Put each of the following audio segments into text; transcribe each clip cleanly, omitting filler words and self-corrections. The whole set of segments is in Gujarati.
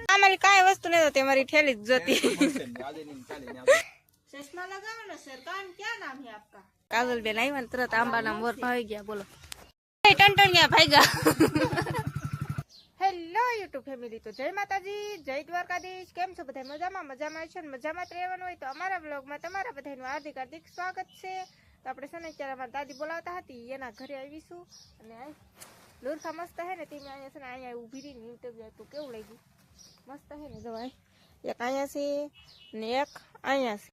અમારી કાંઈ વસ્તુ નહીં તો મારી ઠેલી જ જોતી चश्मा लगाओ ना सर कान क्या नाम है आपका काजल बेन आई तुरंत आंबा नाम मोर भाई गया बोलो टन टन गया भाईगा હેલો યુટ્યુબ ફેમિલી તો જય માતાજી જય દ્વારકાધીશ કેમ છો બધા મજામાં છો ને મજામાં જ રહેવાનું હોય તો અમારા બ્લોગમાં તમારા બધાનું હાર્દિક હાર્દિક સ્વાગત છે તો આપણે છે ને અત્યારે અમારી દાદી બોલાવતા હતી એના ઘરે આવીશું અને લુરખા મસ્ત હે ને તેમાં અહીંયા છે ને અહીંયા ઊભી રહીને ઇન્ટરવ્યુ હતું કેવું લાગ્યું મસ્ત હે ને જવાય એક અહીંયા છે ને એક અહીંયા છે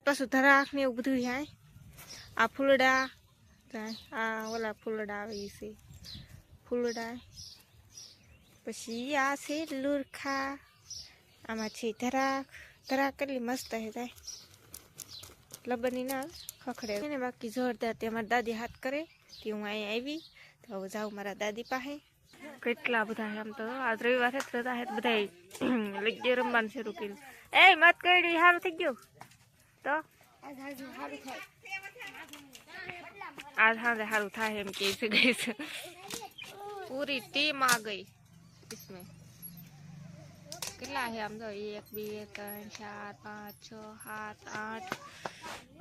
પાછું ધરાક ને એવું બધું થાય આ ફૂલડા આ ઓલા ફૂલડા આવે છે ફૂલડા પછી આ છે લુરખા આમાં છે ધરાક ધરાક કેટલી મસ્ત હે થાય લબની ના ખખડે ને બાકી જોરદાર તે અમારી દાદી હાથ કરે તે હું અહીંયા આવી તો હવે જાઉં મારા દાદી પાસે કેટલા બધા આમ તો આજ રવિવાર છે બધા લગ્ય રમવાનું શરૂ કર્યું એ મત કરી સારું થઈ ગયું તો આજ સાંજે સારું થાય એમ કે ગઈ છે પૂરી ટીમ આ ગઈ इसमें कितना है हम तो 1 2 3 4 5 6 7 8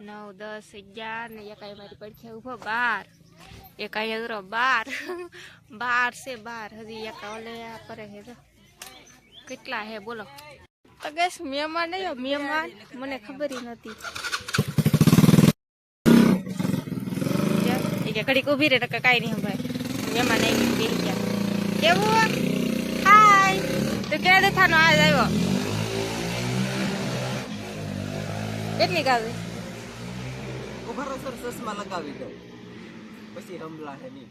9 10 11 ने एक हमारी परीक्षा उभो 12 एक अरो 12 12 से 12 हजी एक ओले पर है तो कितना है बोलो तो गैस मेहमान नहीं हो मेहमान मने खबर ही नती ठीक है घड़ी को भी रे काई नहीं हम भाई मेहमान नहीं बेही गया केवुं तो क्या देखा ना आज आयो કેટલી ગાવે ઉભરો સર ચશ્મા લગાવી દો પછી રમલા હે ની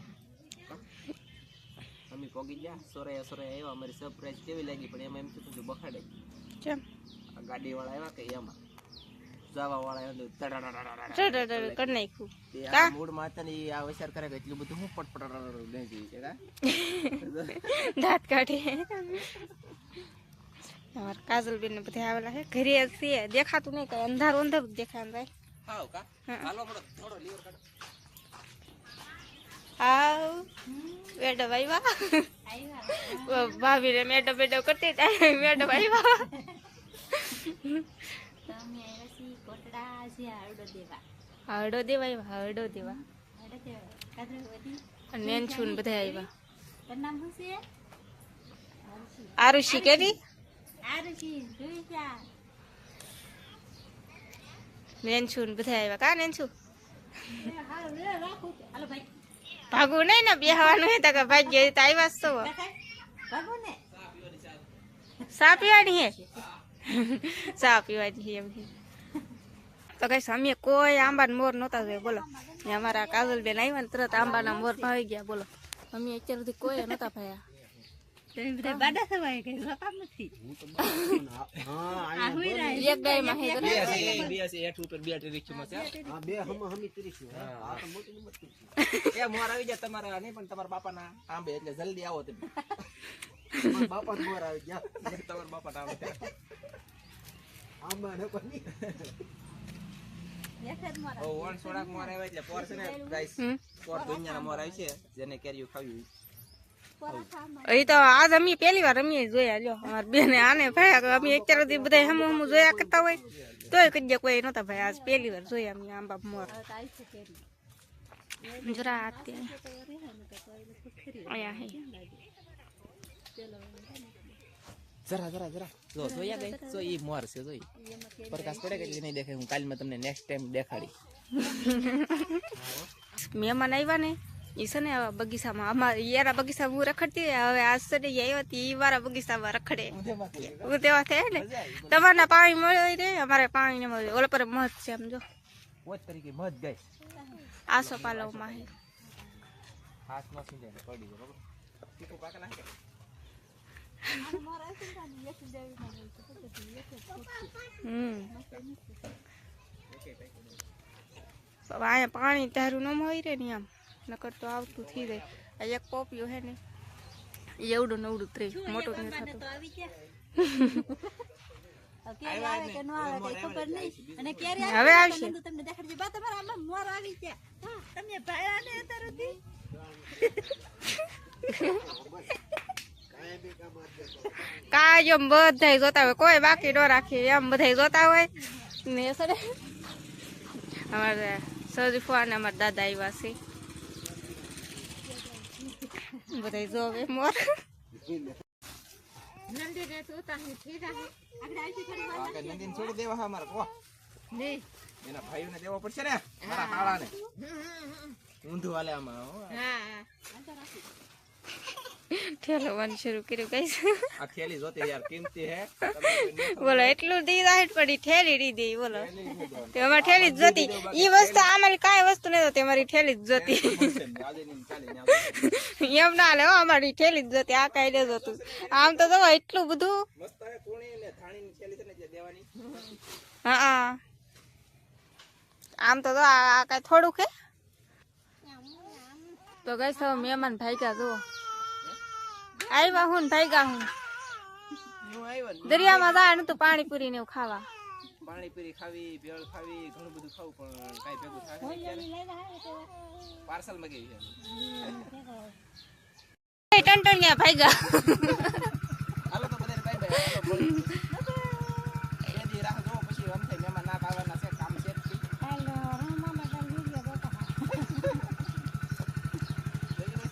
અમે પોગી ગયા સોરે આવ્યો અમારી સરપ્રાઈઝ કેવી લાગી પણ એમાં એમ કીધું બખાડે કેમ આ ગાડી વાળા આવ્યા કે એમાં જાવા વાળા આવ્યો ટડ કર નાખ્યું કા મૂડ માં હતા ને આ વિચાર કરે કે એટલું બધું હું પટપટ ગઈ છે કા દાંત કાઢે और काजल बेन ने બધા આવેલા છે ઘરે છે દેખાતું નહીં કઈ અંધારું અંધારું દેખાય ભાઈ હાવ કા હાલો થોડો લીવર કાઢો આવ મેડમ આવ્યા ભાભી ને મેડમ કરતી હતા મેડમ આવ્યા તમે આયસી કોટડા છે હરડો દેવા હરડો દેવા કાદરે વધી અને નેનછુન બધા આવ્યા તારું નામ શું છે આરુષી કેરી આરુષી જોઈસા નેનછુન બધા આવ્યા કા નેનછુ હાલો લે રાખો હાલો ભાઈ ભાગવું નહીં ને બેહવાનું હે તો કે ભાગ્ય તો આવ્યા છો ભાગો ને ચા પીવાની હે ચા પીવાની હે એમ તો કઈ અમે કોઈ આંબા મોર નહોતા જોયા બોલો ને અમારા કાજલ બેન આવ્યા ને તરત આંબાના મોર ભાવી ગયા બોલો અમે અત્યાર સુધી કોઈ નહોતા ભાયા તમે બધા બાડા સવાય કે રકામ નથી હા આ હોઈ રહ્યા એક ગાય માં હે બે છે એઠ ઉપર બે રિક્ષા માં છે હા બે હમી ત્રીસું આ તો મોટી નંબર એ મોર આવી જાય તમારા નહીં પણ તમારા બાપાના આંબે એટલે જલ્દી આવો તમે તમારા બાપા મોર આવી ગયા તમારા બાપા આંબે આંબા ને કોની એકદ મારા ઓ વન સોડાક મોર આવે એટલે પોર છે ને ગાઈસ પોર દુનિયાના મોર આવી છે જેને કેરીયું ખાવી એ તો આજ અમે પહેલી વાર અમે જોયા લ્યો અમાર બેને આને ભાઈ અમે અત્યાર સુધી બધા હમ જોયા કરતા હોય તોય કદી કોઈ નહોતા ભાઈ આજ પહેલી વાર જોયા અમે આંબા મોર આઈ છે કેરી જરા આતે આયા હે જરા જો જોયા ગઈ જો ઈ મોર છે જોઈ પ્રકાશ પડે કે નહીં દેખાય હું કાલમાં તમને નેક્સ્ટ ટાઈમ દેખાડી મહેમાન આવ્યા ને ઈ છે ને બગીચામાં અમારે યારા બગીચામાં હું રખડતી હવે આજ સડે આવ્યો હતી ઈ વારા બગીચામાં રખડે હું તેવા થાય ને તમારના પાણી મળે રે અમારે પાણી ને મળે ઓલા પર મધ છે સમજો ઓત તરીકે મત ગઈ આસો પાલવમાં હે હાથમાં સિંજાય પડી ગયો બરાબર ટીકો પાકા નાખે અહીંયા પાણી તારું ન હોય રે ને આમ નકર તો આવતું થઈ જાય આ એક પોપિયો હે ને એવડું નવડું ત્રે મોટું નહીં થતું તો આવી ગયા કેરી આવે કે ન આવે કઈ ખબર નહીં અને કેરી હવે આવશે તમને દેખાડજો બા તમારા આમાં મોર આવી ગયા તમે ભાયા ને તરતી કાંઈ એમ બધા જોતા હોય, કોઈ બાકી ન રાખીએ એમ બધા જોતા હોય ને. સર અમારે શરીફા અને અમારા દાદા આવ્યા છે, બધા જોવે મોર. નંદીને છોડી દેવા હા મારા કો એના ભાઈઓને દેવો પડશે ને, મારા હાળાને ઊંધું હાલે આમાં હો. ઠેલવાનું શરૂ કર્યું કઈ. આ થેલી જોતી યાર કિંમતી હે. બોલો એટલું દી રાહત પડી ઠેલી દીધી. બોલો તે અમારે ઠેલી જ જોતી. ઈ વસ્તુ અમારી કાંઈ વસ્તુ નહીં જોતી, અમારી ઠેલી જ જોતી. એમ ના હાલે હો, અમારી ઠેલી જ જોતી, આ કાંઈ ન જોતું. આમ તો જો એટલું બધું. મસ્ત હે કોણી ને થાણીની થેલી છે ને જે દેવાની. હા આમ તો જો આ કાંઈ થોડું કે તો ગઈ સૌ મહેમાન ભાગ્યા જો આવ્યા હું ને ભાગ્યા હું. હું આવ્યો ને દરિયામાં જવાનું તું પાણીપુરી ને એવું ખાવા. પાણીપુરી ખાવી, ભેળ ખાવી, ઘણું બધું ખાવું પણ કાંઈ ભેગું થાય નહીં. પાર્સલ મગાવી છે. ટંટણિયા ભાગ્યા. હાલો તો બધાને બાય બાય. હાલો બોલો. એ દી રાહ જોવો પછી આમ થાય મહેમાન ના આવવાના છે, કામ છે.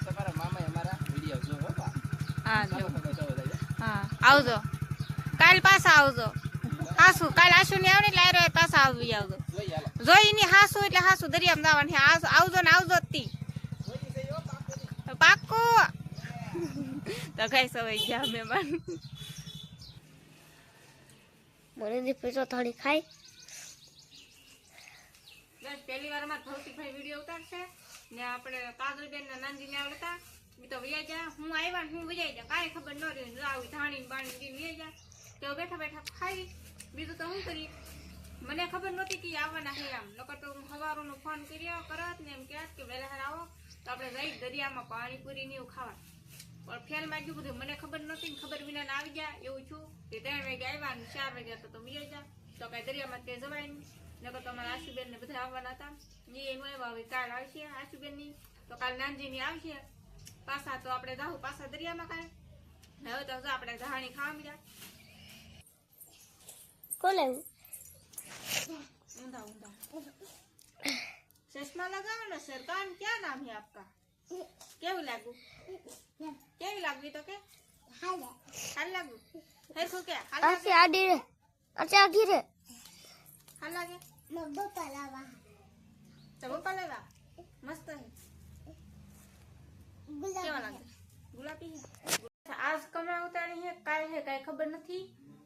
તમારા મામાએ અમારા વિડીયો જો હો બા. હા જો ચાલો તો જાઓ જાય. હા આવજો, કાલ પાછા આવજો. હાસુ કાલ આશુ ને આવે ને એટલે આયરો પાછા આવી આવજો. જોઈ હાલો. જોઈ ની હાસુ એટલે હાસુ દરિયામાં જવાનું આવજો ને આવજો જ તી જોઈ છે યો પાકોની. પાક્કો. તો કઈ સવાઈ ગયા મહેમાન. મોરેની પીછો થોડી ખાઈ પહેલી વાર માં ભૌતિકભાઈ વિડીયો ઉતારશે ને આપણે કાજલબેન ને નાનજી ને આવડતા ઈ તો વયા જા. હું આવ્યા ને હું વયા જા, કાંઈ ખબર ન રહી. આવી ધાણી બાણી દઈને વયા જા તો બેઠા બેઠા ખાઈ. બીજું તો શું કરી, મને ખબર નહોતી કે ઈ આવવાના છે આમ. નકર તો હું સવારનો ફોન કર્યો કરત ને એમ કહેત કે વહેલા આવો તો આપણે જઈ દરિયામાં પાણીપુરી ને એવું ખાવા. પણ ફેલ માં ગયું બધું, મને ખબર નહોતી ને ખબર વિના આવી ગયા એવું છું કે 3 વાગે આવ્યા ને 4 વાગ્યા તો વયા જા. તો કઈ દરિયામાં કઈ જવાય નહીં. નકર તો અમારા આશુબેન ને બધા આવવાના હતા. એ આવ્યા, હવે કાલ આવશે આશુબેન ની, તો કાલ નાનજી ની આવશે પાછા. તો આપણે જાહુ પાછા દરિયામાં કાંઈ. હવે તો જો આપણે ધાણી ખાવા મળ્યા. કોને ऊंधा ऊंधा चश्मा लगाओ सर, कान क्या नाम है आपका? केवी लागू तो के हाल लागू है को क्या हाल આથી આડી રે આથી આગી રે हाल लागे નબ્બો પલાવા तो वो पलेगा मस्त है. केवा लागे गुलाबी है. आज कमरा उतारी है काल है काई खबर नहीं.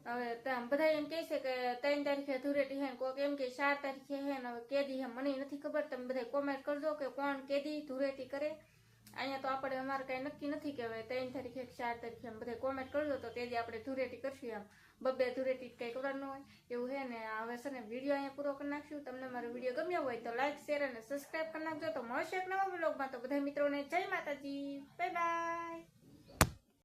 હવે બધા એમ કહે છે કે 3 તારીખે ધૂળેટી હે, કોક એમ કે 4 તારીખે હે ને હવે કેદી હે, મને નથી ખબર. તમે બધા કોમેન્ટ કરજો કે કોણ કેદી ધૂળેટી કરે. અહીંયા તો આપણે અમારે કઈ નક્કી નથી કે હવે 3 તારીખે 4 તારીખે એમ બધા કોમેન્ટ કરજો તો તેથી આપણે ધૂળેટી કરશું. એમ બબ્બે ધૂળેટી કઈ ખબર ન હોય એવું હે ને. હવે છે ને વિડીયો અહીંયા પૂરો કરી નાખશું. તમને મારો વિડીયો ગમ્યો હોય તો લાઈક શેર અને સબસ્ક્રાઈબ કરી નાખજો. તો મળશે એક નવા વ્લોગમાં. તો બધા મિત્રોને જય માતાજી, બાય બાય.